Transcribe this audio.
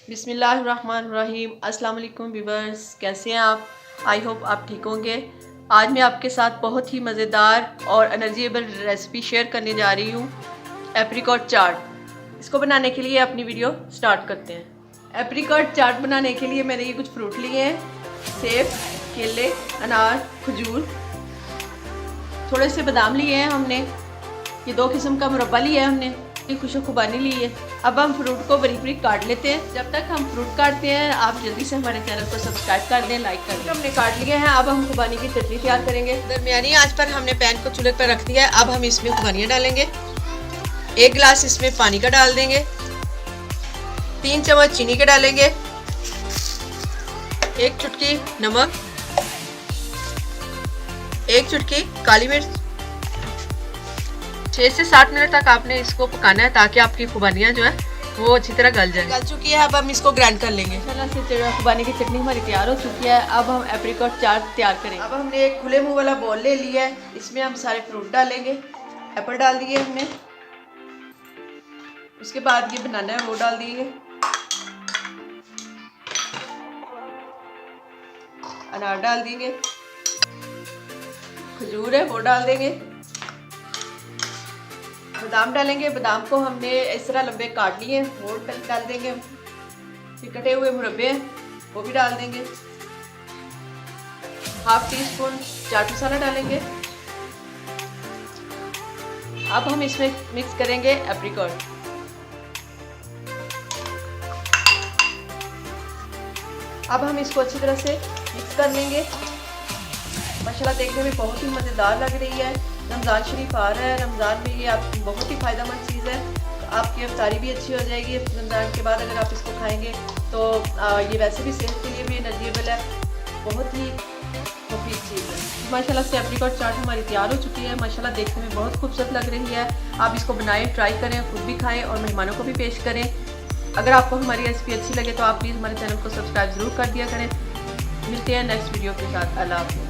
बिस्मिल्लाहिर्रहमानिर्रहीम। अस्सलाम वालेकुम व्यूअर्स, कैसे हैं आप? आई होप आप ठीक होंगे। आज मैं आपके साथ बहुत ही मज़ेदार और एनर्जेबल रेसिपी शेयर करने जा रही हूँ, एप्रिकॉट चाट। इसको बनाने के लिए अपनी वीडियो स्टार्ट करते हैं। एप्रिकॉट चाट बनाने के लिए मैंने ये कुछ फ्रूट लिए हैं, सेब, केले, अनार, खजूर, थोड़े से बादाम लिए हैं हमने, ये 2 किस्म का मुरब्बा लिया है हमने, ये खुशो खुबानी ली है। अब हम फ्रूट को बारीक बारीक काट लेते हैं। जब तक हम फ्रूट काटते हैं आप जल्दी से हमारे चैनल को सब्सक्राइब कर दें, लाइक कर दें। हमने काट लिए हैं। अब हम खुबानी की चटनी तैयार करेंगे। दरमियानी आंच पर हमने पैन को चूल्हे पर रख दिया है। अब हम इसमें खुबानियाँ डालेंगे। 1 गिलास इसमें पानी का डाल देंगे। 3 चम्मच चीनी के डालेंगे। 1 चुटकी नमक, 1 चुटकी काली मिर्च। 6 से 7 मिनट तक आपने इसको पकाना है ताकि आपकी खुबानियाँ जो है वो अच्छी तरह गल जाए। गल चुकी है, अब हम इसको ग्राइंड कर लेंगे। खुबानी की चटनी हमारी तैयार हो चुकी है। अब हम एप्रिकॉट चाट तैयार करेंगे। अब हमने एक खुले मुंह वाला बॉल ले लिया है, इसमें हम सारे फ्रूट डालेंगे। एप्पल डाल दिए हमने, उसके बाद ये बनाना है वो डाल दिए, अनार डाल देंगे, खजूर है वो डाल देंगे, बादाम डालेंगे। बादाम को हमने इस तरह लंबे काट लिए हैं, वो डाल देंगे। फिर कटे हुए मुरब्बे हैं वो भी डाल देंगे। 1/2 टीस्पून चाट मसाला डालेंगे। अब हम इसमें मिक्स करेंगे एप्रिकॉट। अब हम इसको अच्छी तरह से मिक्स कर लेंगे। माशाल्लाह देखने में बहुत ही मज़ेदार लग रही है। रमज़ान शरीफ आ रहा है, रमज़ान में ये आपकी बहुत ही फ़ायदेमंद चीज़ है। तो आपकी इफ्तारी भी अच्छी हो जाएगी रमज़ान के बाद अगर आप इसको खाएंगे तो ये वैसे भी सेहत के लिए भी एनर्जेबल है, बहुत ही मुफीद चीज़ है। माशाल्लाह से एप्रिकॉट चाट हमारी तैयार हो चुकी है। माशाल्लाह देखने में बहुत खूबसूरत लग रही है। आप इसको बनाएं, ट्राई करें, खुद भी खाएँ और मेहमानों को भी पेश करें। अगर आपको हमारी रेसिपी अच्छी लगे तो आप प्लीज़ हमारे चैनल को सब्सक्राइब ज़रूर कर दिया करें। मिलते हैं नेक्स्ट वीडियो के साथ। अल्लाह हाफ़िज़।